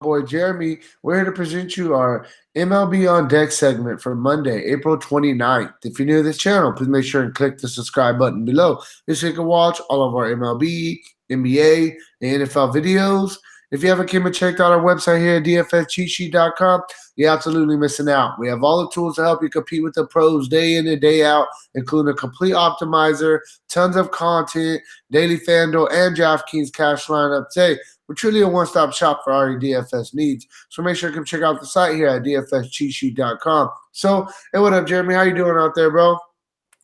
boy Jeremy. We're here to present you our MLB On Deck segment for Monday, April 29th. If you're new to this channel, please make sure and click the subscribe button below so you can watch all of our MLB, NBA, and NFL videos. If you haven't came and checked out our website here at dfscheatsheet.com, you're absolutely missing out. We have all the tools to help you compete with the pros day in and day out, including a complete optimizer, tons of content, daily FanDuel, and DraftKings cash lineup. Today, we're truly a one-stop shop for all your DFS needs. So make sure you come check out the site here at dfscheatsheet.com. So, hey, what up, Jeremy? How you doing out there, bro?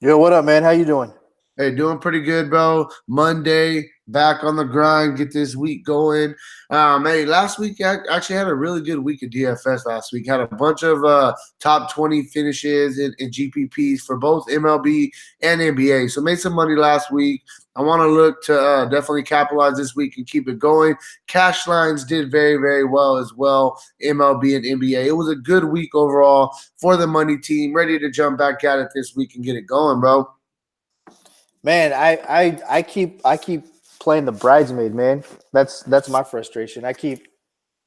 Yo, what up, man? How you doing? Hey, doing pretty good, bro. Monday, back on the grind, get this week going. Hey, last week I actually had a really good week of DFS last week. Had a bunch of top 20 finishes in GPPs for both MLB and NBA. So made some money last week. I want to look to definitely capitalize this week and keep it going. Cash lines did very, very well as well, MLB and NBA. It was a good week overall for the money team. Ready to jump back at it this week and get it going, bro. Man, I keep playing the bridesmaid, man. That's my frustration. I keep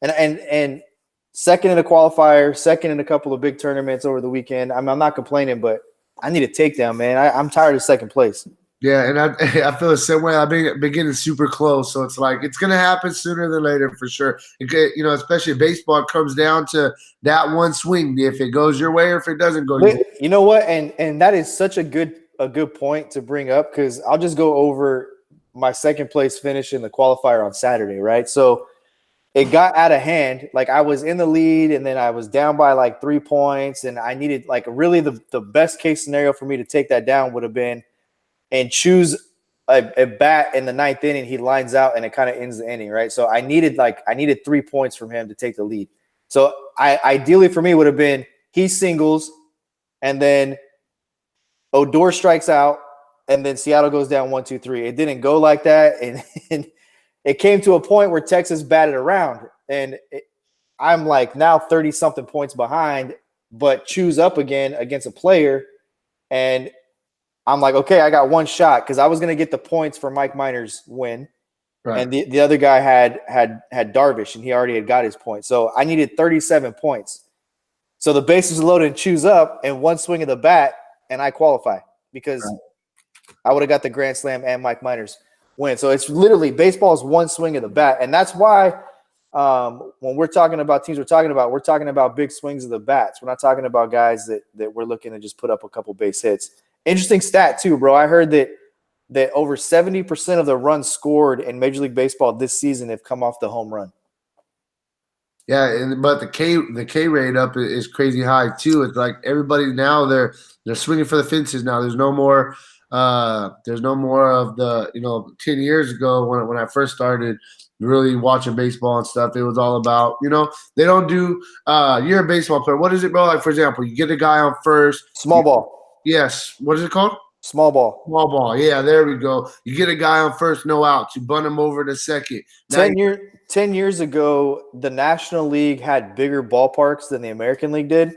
and second in a qualifier, second in a couple of big tournaments over the weekend. I'm not complaining, but I need a takedown, man. I'm tired of second place. Yeah, and I feel the same way. I've been getting super close, so it's like it's gonna happen sooner than later for sure. Especially baseball, it comes down to that one swing. If it goes your way or if it doesn't go your way. You know what? And that is such a good point to bring up, because I'll just go over my second place finish in the qualifier on Saturday, right? So it got out of hand. Like, I was in the lead and then I was down by like 3 points, and I needed, like, really the best case scenario for me to take that down would have been and choose a bat in the ninth inning. He lines out and it kind of ends the inning, right? So I needed 3 points from him to take the lead. So ideally for me would have been he singles and then Odor strikes out, and then Seattle goes down 1-2-3. It didn't go like that, and it came to a point where Texas batted around, and I'm like now 30-something points behind, but choose up again against a player, and I'm like, okay, I got one shot, because I was going to get the points for Mike Minor's win, right. And the other guy had Darvish, and he already had got his points, so I needed 37 points. So the bases are loaded and choose up, and one swing of the bat, and I qualify, because I would have got the grand slam and Mike Minor's win. So it's literally baseball is one swing of the bat. And that's why when we're talking about teams we're talking about big swings of the bats. We're not talking about guys that we're looking to just put up a couple base hits. Interesting stat too, bro. I heard that over 70% of the runs scored in Major League Baseball this season have come off the home run. Yeah, but the K rate up is crazy high too. It's like everybody now they're swinging for the fences now. There's no more of the 10 years ago when I first started really watching baseball and stuff. It was all about they don't do you're a baseball player. What is it, bro? Like, for example, you get a guy on first. Small ball. Yes. What is it called? Small ball. Small ball. Yeah, there we go. You get a guy on first, no outs. You bunt him over to second. 10 years ago, the National League had bigger ballparks than the American League did,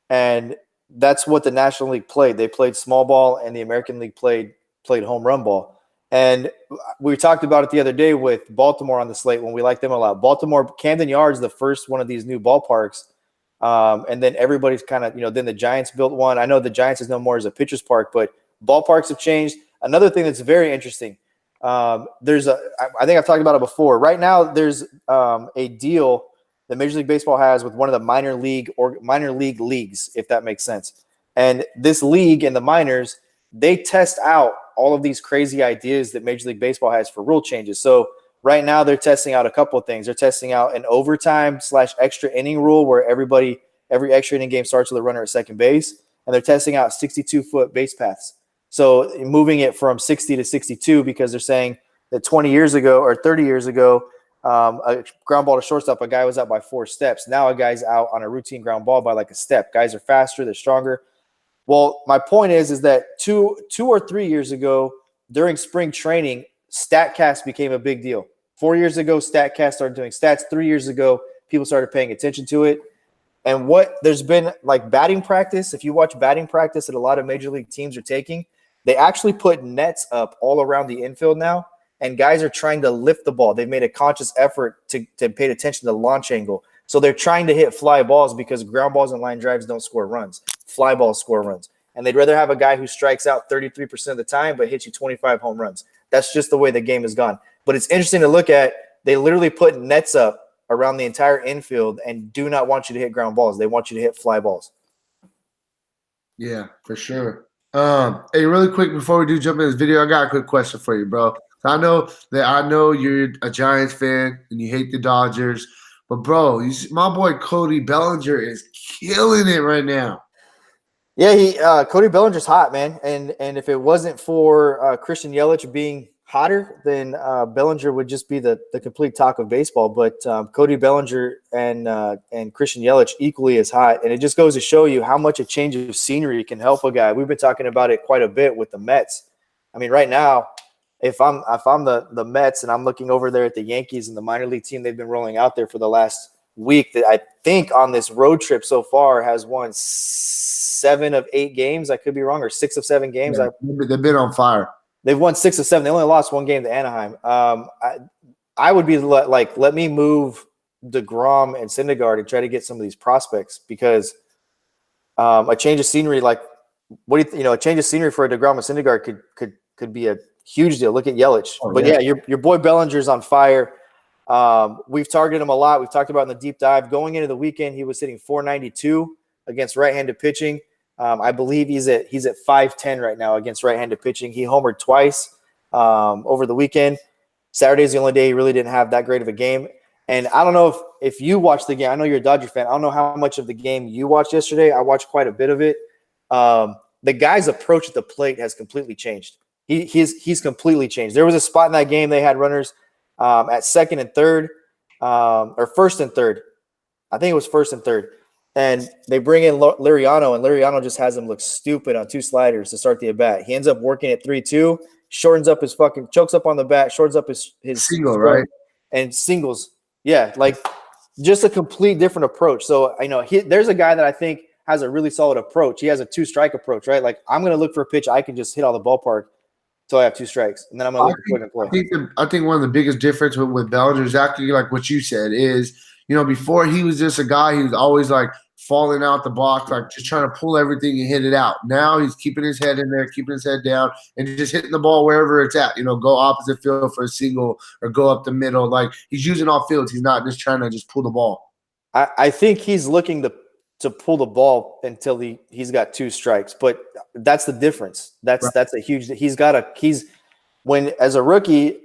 and that's what the National League played. They played small ball, and the American League played home run ball. And we talked about it the other day with Baltimore on the slate when we like them a lot. Baltimore, Camden Yards, the first one of these new ballparks, and then everybody's kind of then the Giants built one. I know the Giants is no more as a pitcher's park, but ballparks have changed. Another thing that's very interesting. I think I've talked about it before. Right now, there's a deal that Major League Baseball has with one of the minor league leagues, if that makes sense. And this league and the minors, they test out all of these crazy ideas that Major League Baseball has for rule changes. So right now, they're testing out a couple of things. They're testing out an overtime/extra inning rule where every extra inning game starts with a runner at second base, and they're testing out 62-foot base paths. So moving it from 60 to 62, because they're saying that 20 years ago or 30 years ago, a ground ball to shortstop, a guy was out by 4 steps. Now a guy's out on a routine ground ball by like a step. Guys are faster, they're stronger. Well, my point is that two or 3 years ago during spring training, StatCast became a big deal. 4 years ago, StatCast started doing stats. 3 years ago, people started paying attention to it. And there's been like batting practice. If you watch batting practice that a lot of major league teams are taking, they actually put nets up all around the infield now. and guys are trying to lift the ball. They've made a conscious effort to pay attention to launch angle. So they're trying to hit fly balls because ground balls and line drives don't score runs. Fly balls score runs. And they'd rather have a guy who strikes out 33% of the time but hits you 25 home runs. That's just the way the game has gone. But it's interesting to look at. They literally put nets up around the entire infield and do not want you to hit ground balls. They want you to hit fly balls. Yeah, for sure. Hey, really quick before we do jump in this video, I got a quick question for you, bro. I know you're a Giants fan and you hate the Dodgers, but bro, my boy Cody Bellinger is killing it right now. Yeah, Cody Bellinger's hot, man. And if it wasn't for Christian Yelich being hotter, then Bellinger would just be the complete talk of baseball. But Cody Bellinger and Christian Yelich equally as hot, and it just goes to show you how much a change of scenery can help a guy. We've been talking about it quite a bit with the Mets. I mean, right now, if I'm the Mets and I'm looking over there at the Yankees and the minor league team they've been rolling out there for the last week, that I think on this road trip so far has won 7 of 8 games. I could be wrong, or 6 of 7 games. Yeah, they've been on fire. They've won 6 of 7. They only lost 1 game to Anaheim. I would be like, let me move DeGrom and Syndergaard and try to get some of these prospects, because a change of scenery, like a change of scenery for a DeGrom and Syndergaard could be a huge deal. Look at Yelich. But yeah, your boy Bellinger's on fire. We've targeted him a lot. We've talked about in the deep dive. Going into the weekend, he was hitting .492 against right-handed pitching. I believe he's at .510 right now against right-handed pitching. He homered twice over the weekend. Saturday's the only day he really didn't have that great of a game. And I don't know if you watched the game. I know you're a Dodger fan. I don't know how much of the game you watched yesterday. I watched quite a bit of it. The guy's approach at the plate has completely changed. He's completely changed. There was a spot in that game they had runners at second and third, or first and third. I think it was first and third. And they bring in Liriano, and Liriano just has him look stupid on 2 sliders to start the at-bat. He ends up working at 3-2, shortens up his chokes up on the bat, shortens up his single, right? And singles. Yeah, like just a complete different approach. So I know there's a guy that I think has a really solid approach. He has a 2-strike approach, right? Like, I'm going to look for a pitch I can just hit out of the ballpark until I have 2 strikes, and then I'm going to look for plug and play. I think one of the biggest difference with Bellinger is actually like what you said is, before he was just a guy, he was always like falling out the box, like just trying to pull everything and hit it out. Now he's keeping his head in there, keeping his head down, and just hitting the ball wherever it's at. Go opposite field for a single or go up the middle. Like, he's using all fields. He's not just trying to just pull the ball. I think he's looking to pull the ball until he's got 2 strikes, but that's the difference. That's a huge. When as a rookie,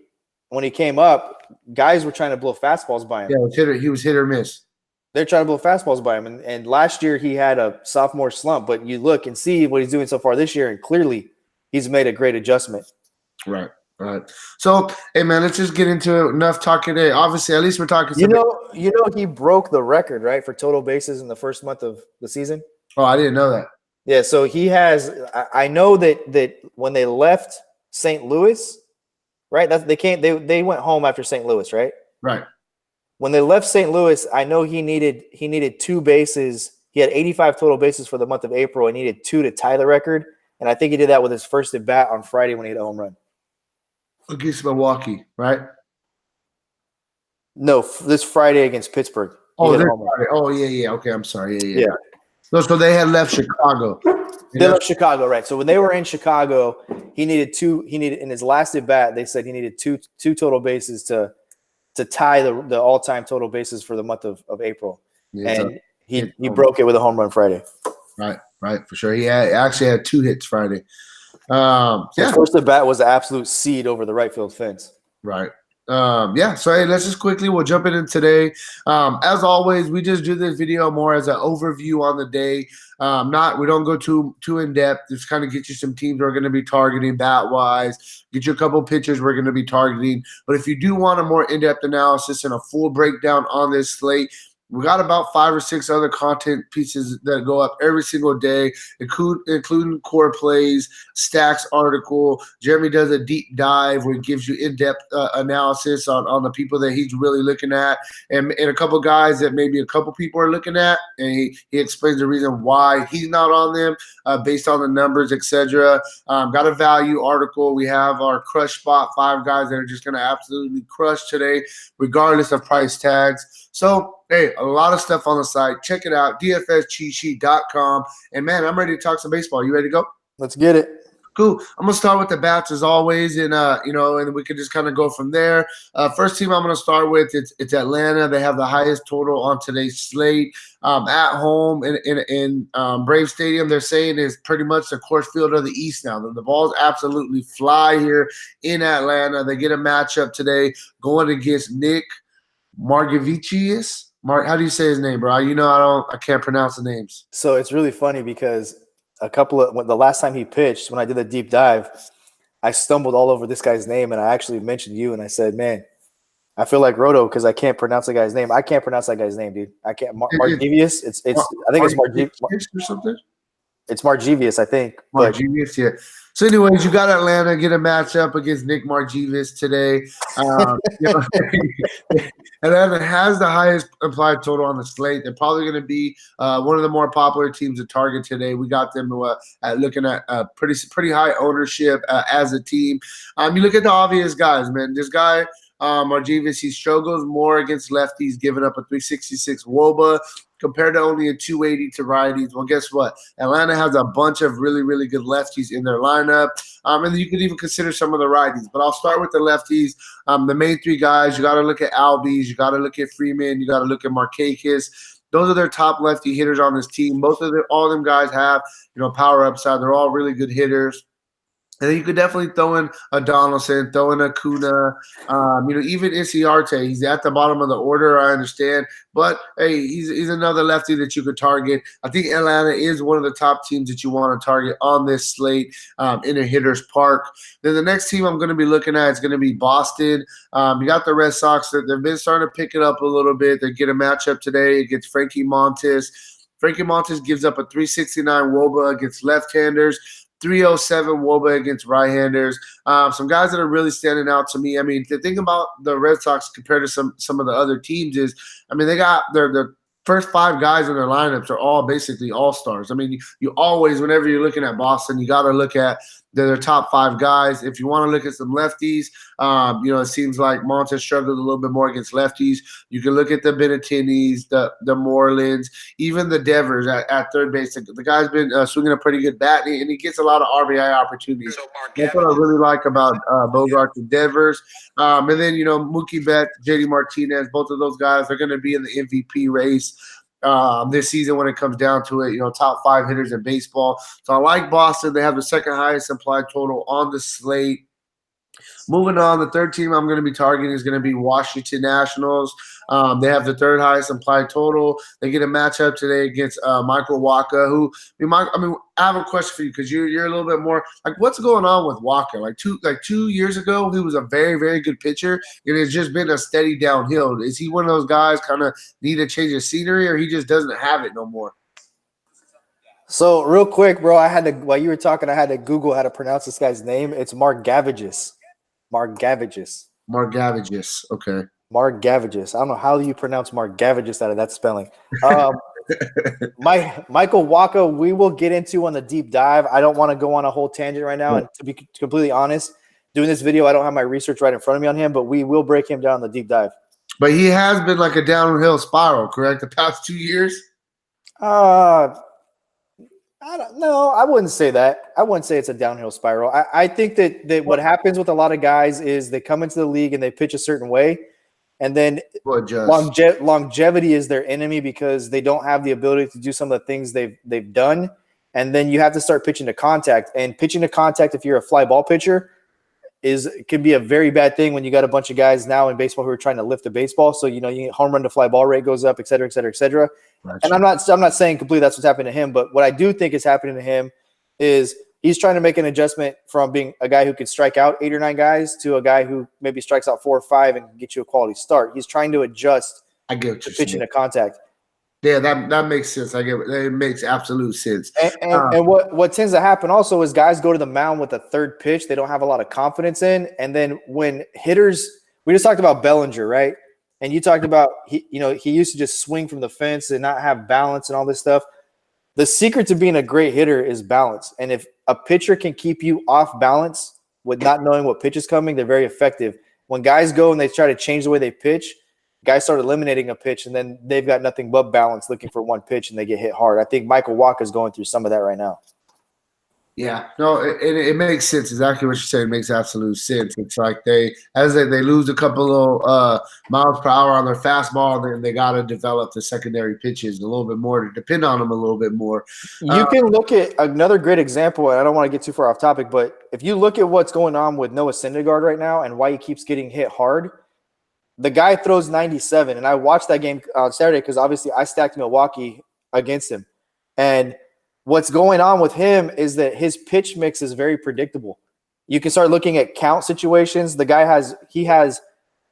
when he came up, guys were trying to blow fastballs by him. Yeah, he was hit or miss. They're trying to blow fastballs by him. And last year he had a sophomore slump, but you look and see what he's doing so far this year, and clearly he's made a great adjustment. Right. So, hey, man, let's just get into it. Enough talking today. Obviously, at least we're talking. He broke the record, right, for total bases in the first month of the season. Oh, I didn't know that. Yeah, so he has – I know that when they left St. Louis, right, they went home after St. Louis, right? Right. When they left St. Louis, I know he needed 2 bases. He had 85 total bases for the month of April and needed 2 to tie the record. And I think he did that with his first at bat on Friday when he hit a home run. Against Milwaukee, right? No, this Friday against Pittsburgh. Oh, yeah. Okay, I'm sorry. Yeah. No, so they had left Chicago. They left Chicago, right? So when they were in Chicago, he needed in his last at bat. They said he needed two total bases to tie the all-time total bases for the month of April, and he broke it with a home run Friday. Right, for sure. He actually had 2 hits Friday. His first at bat was an absolute seed over the right field fence. Right. So hey, let's just we'll jump in today. As always, we just do this video more as an overview on the day. We don't go too in depth. Just kind of get you some teams we're going to be targeting bat wise, get you a couple pitchers we're going to be targeting. But if you do want a more in-depth analysis and a full breakdown on this slate, We got about 5 or 6 other content pieces that go up every single day, including core plays, stacks article. Jeremy does a deep dive where he gives you in-depth analysis on the people that he's really looking at, and a couple guys that maybe a couple people are looking at, and he explains the reason why he's not on them based on the numbers, etc. Got a value article. We have our crush spot, 5 guys that are just going to absolutely crush today, regardless of price tags. So, hey, a lot of stuff on the site. Check it out, dfscheatsheet.com. And, man, I'm ready to talk some baseball. You ready to go? Let's get it. Cool. I'm gonna start with the bats as always, and and we could just kind of go from there. First team I'm gonna start with it's Atlanta. They have the highest total on today's slate at home in Brave Stadium. They're saying is pretty much the course field of the East now. The balls absolutely fly here in Atlanta. They get a matchup today going against Nick Margevicius. How do you say his name, bro? I can't pronounce the names. So it's really funny because the last time he pitched, when I did a deep dive, I stumbled all over this guy's name, and I actually mentioned you, and I said, man, I feel like Roto because I can't pronounce the guy's name. I can't pronounce that guy's name, dude. I can't. Margivius. I think it's Margivius or something. It's Margivius, I think. Margivius, yeah. So, anyways, you got Atlanta get a matchup against Nick Margivius today. Atlanta has the highest implied total on the slate. They're probably going to be one of the more popular teams to target today. We got them looking at pretty high ownership as a team. You look at the obvious guys, man. This guy, Margivius, he struggles more against lefties, giving up a 366 WOBA compared to only a 280 to righties. Well, guess what? Atlanta has a bunch of really, really good lefties in their lineup. And you could even consider some of the righties. But I'll start with the lefties. The main 3 guys, you got to look at Albies, you got to look at Freeman, you got to look at Markakis. Those are their top lefty hitters on this team. All of them guys have, power upside. They're all really good hitters. And then you could definitely throw in a Donaldson, throw in a Acuna, even Inciarte. He's at the bottom of the order, I understand. But, hey, he's another lefty that you could target. I think Atlanta is one of the top teams that you want to target on this slate in a hitter's park. Then the next team I'm going to be looking at is going to be Boston. You got the Red Sox. They've been starting to pick it up a little bit. They get a matchup today against Frankie Montas. Frankie Montas gives up a 369 WOBA against left-handers. 307 WOBA against right-handers. Some guys that are really standing out to me. I mean, the thing about the Red Sox compared to some of the other teams is, they got their first 5 guys in their lineups are all basically all-stars. I mean, you always, whenever you're looking at Boston, you got to look at their top 5 guys. If you want to look at some lefties, it seems like Montes struggled a little bit more against lefties. You can look at the Benettinis, the Morelands, even the Devers at third base. The guy's been swinging a pretty good bat, and he gets a lot of RBI opportunities. That's what I really like about Bogart and Devers. And then, Mookie Betts, JD Martinez, both of those guys are going to be in the MVP race this season when it comes down to it, top 5 hitters in baseball. So I like Boston. They have the second highest implied total on the slate. Moving on, the third team I'm going to be targeting is going to be Washington Nationals. They have the third highest implied total. They get a matchup today against Michael Wacha, who I have a question for you because you're a little bit more like, what's going on with Wacha? Like 2 years ago, he was a very, very good pitcher, and it's just been a steady downhill. Is he one of those guys kind of need to change his scenery, or he just doesn't have it no more? So real quick, bro, while you were talking, I had to Google how to pronounce this guy's name. It's Margevicius. Margevicius. Okay. Margevicius. I don't know how you pronounce Margevicius out of that spelling. Michael Wacha, we will get into on the deep dive. I don't want to go on a whole tangent right now. And to be completely honest, doing this video, I don't have my research right in front of me on him, but we will break him down on the deep dive. But he has been like a downhill spiral, correct? The past 2 years? I don't know. I wouldn't say that. I wouldn't say it's a downhill spiral. I think that what happens with a lot of guys is they come into the league and they pitch a certain way, and then longevity is their enemy because they don't have the ability to do some of the things they've done, and then you have to start pitching to contact. And pitching to contact, if you're a fly ball pitcher, can be a very bad thing when you got a bunch of guys now in baseball who are trying to lift the baseball. So you get home run to fly ball rate goes up, et cetera, et cetera, et cetera. Gotcha. And I'm not saying completely that's what's happening to him, but what I do think is happening to him is he's trying to make an adjustment from being a guy who could strike out 8 or 9 guys to a guy who maybe strikes out 4 or 5 and can get you a quality start. He's trying to adjust I get what to you're pitch saying. into contact. Yeah, that makes sense. I get it. It makes absolute sense. And what tends to happen also is guys go to the mound with a third pitch they don't have a lot of confidence in, and then when hitters, we just talked about Bellinger, right? And you talked about he used to just swing from the fence and not have balance and all this stuff. The secret to being a great hitter is balance, and if a pitcher can keep you off balance with not knowing what pitch is coming, they're very effective. When guys go and they try to change the way they pitch, guys start eliminating a pitch, and then they've got nothing but balance looking for one pitch, and they get hit hard. I think Michael Wacha is going through some of that right now. Yeah, no, it makes sense. Exactly what you're saying makes absolute sense. It's like they lose a couple of miles per hour on their fastball, then they got to develop the secondary pitches a little bit more to depend on them a little bit more. You can look at another great example, and I don't want to get too far off topic, but if you look at what's going on with Noah Syndergaard right now and why he keeps getting hit hard, the guy throws 97, and I watched that game on Saturday because obviously I stacked Milwaukee against him. And what's going on with him is that his pitch mix is very predictable. You can start looking at count situations. The guy has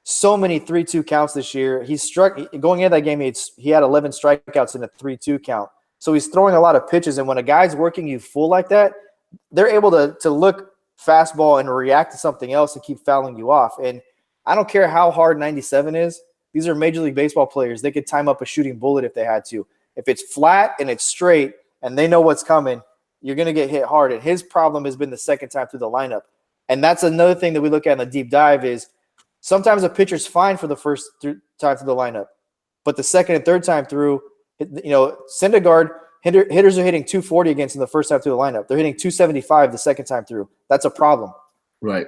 so many 3-2 counts this year. He's struck going into that game. He had 11 strikeouts in a 3-2 count. So he's throwing a lot of pitches. And when a guy's working you full like that, they're able to look fastball and react to something else and keep fouling you off. And I don't care how hard 97 is. These are Major League Baseball players. They could time up a shooting bullet if they had to. If it's flat and it's straight and they know what's coming, you're going to get hit hard. And his problem has been the second time through the lineup. And that's another thing that we look at in the deep dive is sometimes a pitcher's fine for the first time through the lineup. But the second and third time through, Syndergaard, hitters are hitting 240 against him the first time through the lineup. They're hitting 275 the second time through. That's a problem. Right.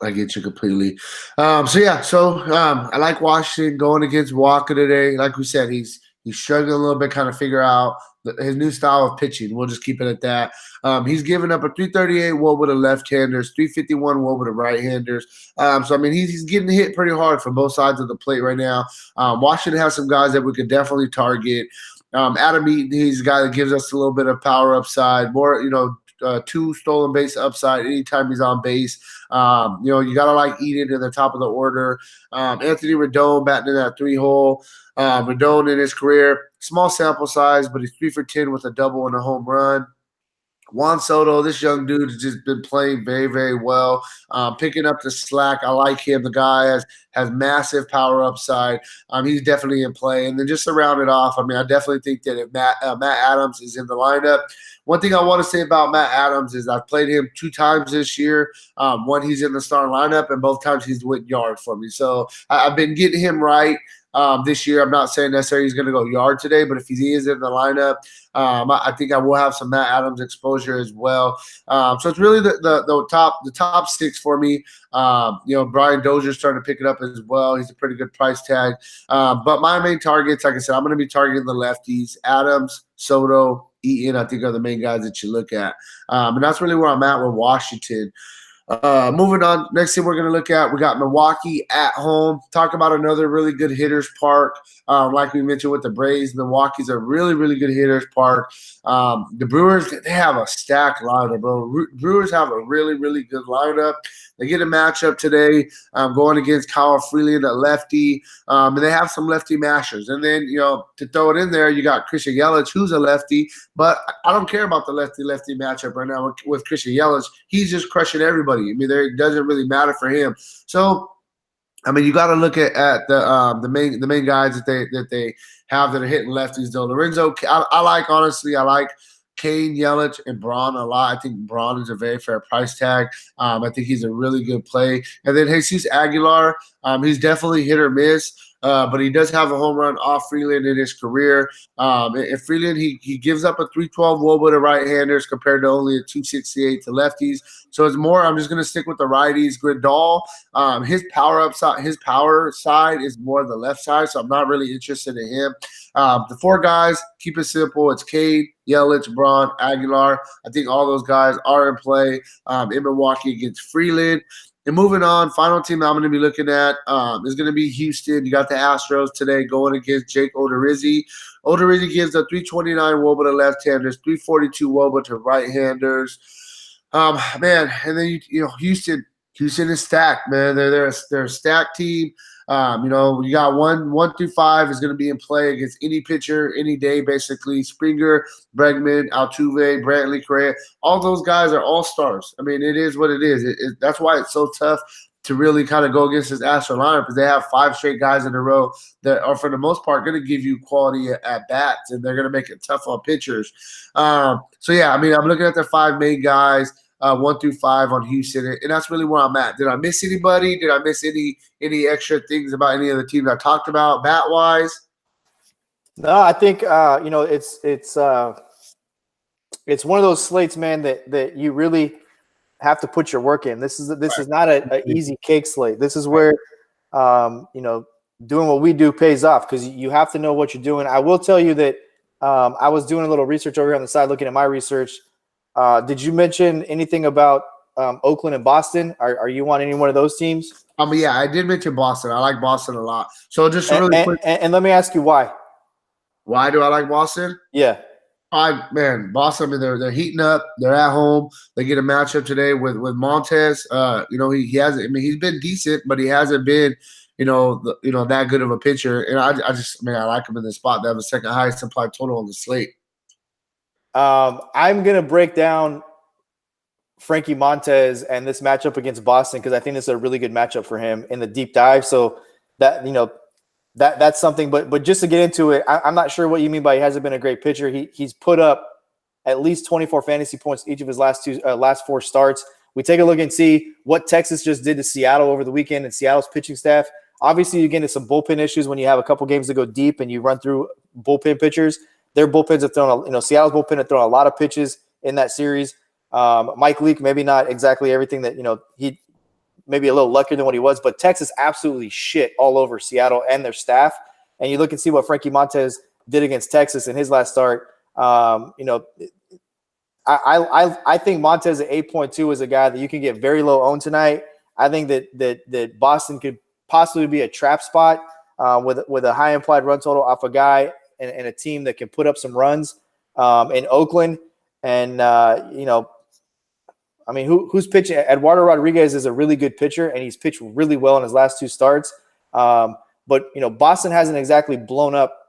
I get you completely. I like Washington going against Walker today. Like we said, he's struggling a little bit, kind of figure out his new style of pitching. We'll just keep it at that. He's given up a 338 WOBA with the left-handers, 351 WOBA with the right-handers. He's getting hit pretty hard from both sides of the plate right now. Washington has some guys that we could definitely target. Adam Eaton, he's a guy that gives us a little bit of power upside, more, 2 stolen base upside anytime he's on base. You got to like Eaton in the top of the order. Anthony Rendon batting in that 3-hole. Rendon in his career, small sample size, but he's 3 for 10 with a double and a home run. Juan Soto, this young dude has just been playing very, very well, picking up the slack. I like him. The guy has massive power upside. He's definitely in play. And then just to round it off, I definitely think that if Matt Adams is in the lineup, one thing I want to say about Matt Adams is I've played him 2 times this year. One, he's in the starting lineup, and both times he's went yard for me. So I've been getting him right. This year, I'm not saying necessarily he's going to go yard today, but if he is in the lineup, I think I will have some Matt Adams exposure as well. So it's really the top 6 for me. Brian Dozier's starting to pick it up as well. He's a pretty good price tag. But my main targets, like I said, I'm going to be targeting the lefties. Adams, Soto, Eaton, I think are the main guys that you look at. And that's really where I'm at with Washington. Moving on, next thing we're going to look at, we got Milwaukee at home. Talk about another really good hitters park. Like we mentioned with the Braves, Milwaukee's a really, really good hitters park. The Brewers, they have a stacked lineup, bro. Brewers have a really, really good lineup. They get a matchup today going against Kyle Freeland, a lefty, and they have some lefty mashers. And then, to throw it in there, you got Christian Yelich, who's a lefty, but I don't care about the lefty-lefty matchup right now with Christian Yelich. He's just crushing everybody. It doesn't really matter for him. So, you got to look at the main guys that they have that are hitting lefties. Though Lorenzo, I like Kane, Yelich, and Braun a lot. I think Braun is a very fair price tag. I think he's a really good play. And then Jesus Aguilar, he's definitely hit or miss. But he does have a home run off Freeland in his career. And Freeland, he gives up a 312 WOBA to right-handers compared to only a 268 to lefties. So it's more, I'm just going to stick with the righties. Grandal, his power side is more the left side, so I'm not really interested in him. The 4 guys, keep it simple. It's Cade, Yelich, Braun, Aguilar. I think all those guys are in play in Milwaukee against Freeland. And moving on, final team I'm going to be looking at is going to be Houston. You got the Astros today going against Jake Odorizzi. Odorizzi gives a 329 WOBA to left-handers, 342 WOBA to right-handers. And then Houston is stacked, man. They're a stacked team. You got one through five is going to be in play against any pitcher, any day, basically. Springer, Bregman, Altuve, Brantley, Correa, all those guys are all stars. I mean, it is what it is. That's why it's so tough to really kind of go against this Astro lineup because they have five straight guys in a row that are, for the most part, going to give you quality at bats, and they're going to make it tough on pitchers. So, yeah, I mean, I'm looking at the five main guys. 1 through 5 on Houston, and that's really where I'm at. Did I miss anybody? Did I miss any extra things about any of the teams I talked about bat wise? No, I think it's one of those slates, man, that you really have to put your work in. This is not an easy cake slate. This is where doing what we do pays off because you have to know what you're doing. I will tell you that I was doing a little research over here on the side, looking at my research. Did you mention anything about Oakland and Boston? Are you on any one of those teams? Yeah, I did mention Boston. I like Boston a lot. So just really quick. And let me ask you why. Why do I like Boston? Yeah. Boston, I mean, they're heating up. They're at home. They get a matchup today with Montez. He hasn't. I mean, he's been decent, but he hasn't been, that good of a pitcher. And I like him in this spot. They have the second highest implied total on the slate. I'm going to break down Frankie Montez and this matchup against Boston because I think this is a really good matchup for him in the deep dive. So that's something. But just to get into it, I'm not sure what you mean by he hasn't been a great pitcher. He's put up at least 24 fantasy points each of his last four starts. We take a look and see what Texas just did to Seattle over the weekend and Seattle's pitching staff. Obviously, you get into some bullpen issues when you have a couple games to go deep and you run through bullpen pitchers. Their bullpens have thrown, Seattle's bullpen have thrown a lot of pitches in that series. Mike Leake, maybe not exactly everything that, he maybe a little luckier than what he was, but Texas absolutely shit all over Seattle and their staff. And you look and see what Frankie Montez did against Texas in his last start. I think Montez at 8.2 is a guy that you can get very low owned tonight. I think that Boston could possibly be a trap spot with a high implied run total off a guy and a team that can put up some runs in Oakland. And, who's pitching? Eduardo Rodriguez is a really good pitcher, and he's pitched really well in his last two starts. But Boston hasn't exactly blown up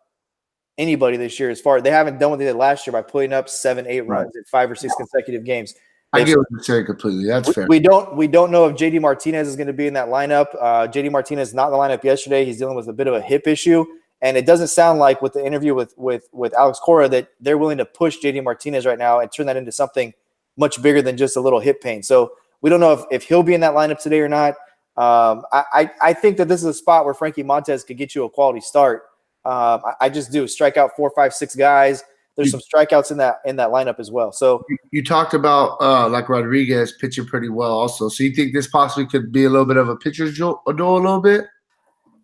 anybody this year they haven't done what they did last year by putting up 7-8 runs in 5 or 6 consecutive games. I get what you're saying completely. That's fair. We don't know if JD Martinez is going to be in that lineup. JD Martinez not in the lineup yesterday. He's dealing with a bit of a hip issue. And it doesn't sound like with the interview with Alex Cora that they're willing to push JD Martinez right now and turn that into something much bigger than just a little hip pain. So we don't know if he'll be in that lineup today or not. I think that this is a spot where Frankie Montez could get you a quality start. I just do strike out 4, 5, 6 guys. There's some strikeouts in that lineup as well. So you talked about like Rodriguez pitching pretty well also. So you think this possibly could be a little bit of a pitcher's duel a little bit?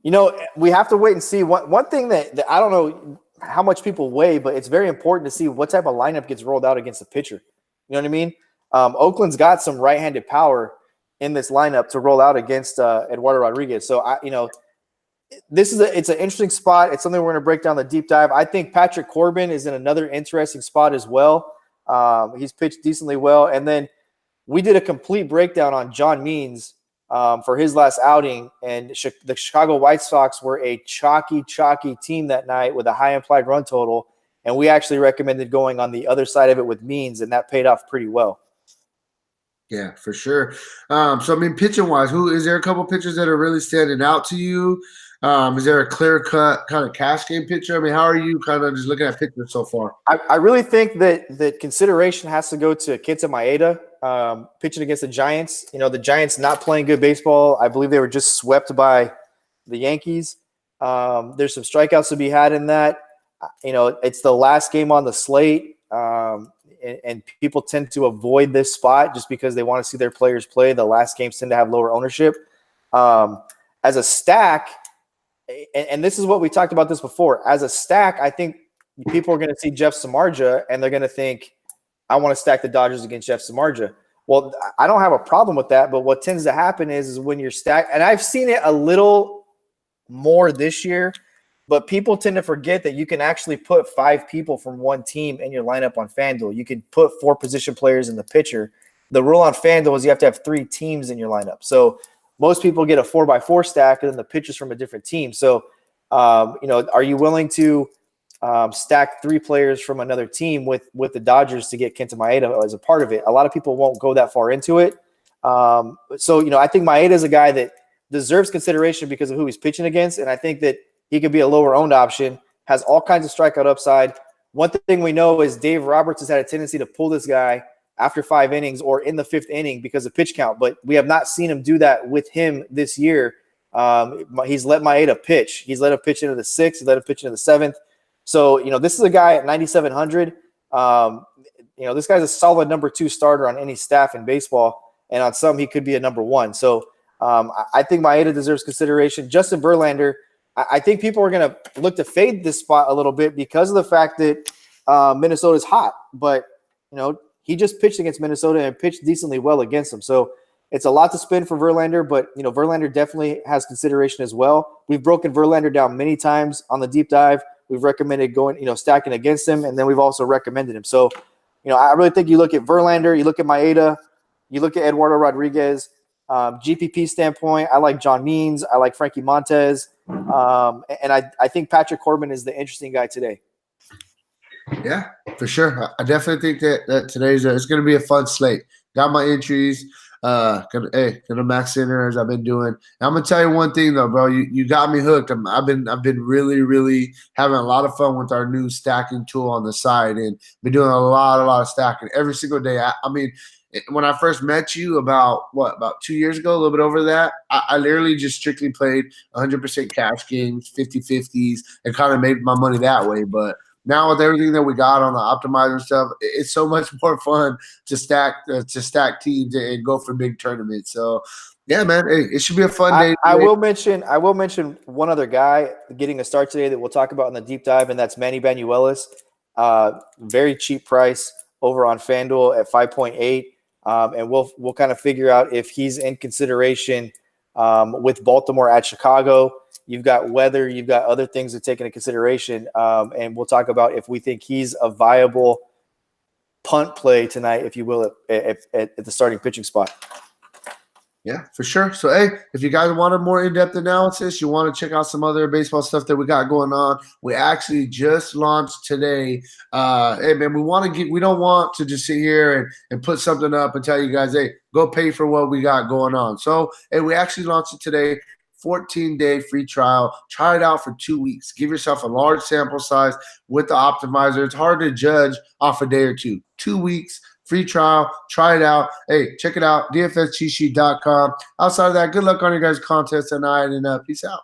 We have to wait and see. One thing that I don't know how much people weigh, but it's very important to see what type of lineup gets rolled out against a pitcher. You know what I mean? Oakland's got some right-handed power in this lineup to roll out against Eduardo Rodriguez. So it's an interesting spot. It's something we're going to break down the deep dive. I think Patrick Corbin is in another interesting spot as well. He's pitched decently well. And then we did a complete breakdown on John Means for his last outing, and the Chicago White Sox were a chalky team that night with a high implied run total, and we actually recommended going on the other side of it with Means, and that paid off pretty well. Yeah, for sure. Pitching-wise, is there a couple pitchers that are really standing out to you? Is there a clear-cut kind of cash game pitcher? I mean, how are you kind of just looking at pitchers so far? I really think that consideration has to go to Kenta Maeda pitching against the Giants. The Giants not playing good baseball. I believe they were just swept by the Yankees. There's some strikeouts to be had in that. It's the last game on the slate, and people tend to avoid this spot just because they want to see their players play. The last games tend to have lower ownership. As a stack, and this is what we talked about this before. As a stack, I think people are going to see Jeff Samardzija, and they're going to think, I want to stack the Dodgers against Jeff Samardzija. Well, I don't have a problem with that, but what tends to happen is when you're stacked, and I've seen it a little more this year, but people tend to forget that you can actually put 5 people from one team in your lineup on FanDuel. You can put 4 position players in the pitcher. The rule on FanDuel is you have to have 3 teams in your lineup. So most people get a 4x4 stack and then the pitchers from a different team. So, are you willing to stack 3 players from another team with the Dodgers to get Kenta Maeda as a part of it? A lot of people won't go that far into it. I think Maeda is a guy that deserves consideration because of who he's pitching against, and I think that he could be a lower owned option, has all kinds of strikeout upside. One thing we know is Dave Roberts has had a tendency to pull this guy after 5 innings or in the 5th inning because of pitch count, but we have not seen him do that with him this year. He's let Maeda pitch. He's let him pitch into the 6th. He let him pitch into the 7th. So, this is a guy at 9,700. This guy's a solid number 2 starter on any staff in baseball, and on some he could be a number 1. So I think Maeda deserves consideration. Justin Verlander, I think people are going to look to fade this spot a little bit because of the fact that Minnesota's hot. But, he just pitched against Minnesota and pitched decently well against them. So it's a lot to spin for Verlander, but, Verlander definitely has consideration as well. We've broken Verlander down many times on the deep dive. We've recommended going, stacking against him, and then we've also recommended him. So, I really think you look at Verlander, you look at Maeda, you look at Eduardo Rodriguez. GPP standpoint, I like John Means. I like Frankie Montez. And I think Patrick Corbin is the interesting guy today. Yeah, for sure. I definitely think that today's it's going to be a fun slate. Got my entries. Gonna max center as I've been doing. And I'm gonna tell you one thing though, bro. You got me hooked. I've been really, really having a lot of fun with our new stacking tool on the side, and been doing a lot of stacking every single day. I mean, when I first met you about 2 years ago, a little bit over that, I literally just strictly played 100% cash games, 50-50s, and kind of made my money that way. But now with everything that we got on the optimizer and stuff, it's so much more fun to stack teams and go for big tournaments. So yeah, man, it should be a fun day. I will mention one other guy getting a start today that we'll talk about in the deep dive, and that's Manny Banuelos. Very cheap price over on FanDuel at 5.8. And we'll kind of figure out if he's in consideration with Baltimore at Chicago. You've got weather, you've got other things to take into consideration, and we'll talk about if we think he's a viable punt play tonight, if you will, at the starting pitching spot. Yeah, for sure. So, hey, if you guys want a more in-depth analysis, you want to check out some other baseball stuff that we got going on, we actually just launched today. Hey, man, we don't want to just sit here and put something up and tell you guys, hey, go pay for what we got going on. So, hey, we actually launched it today. 14-day free trial. Try it out for 2 weeks. Give yourself a large sample size with the optimizer. It's hard to judge off a day or two. 2 weeks, free trial. Try it out. Hey, check it out. DFScheatsheet.com. Outside of that, good luck on your guys' contest tonight, and peace out.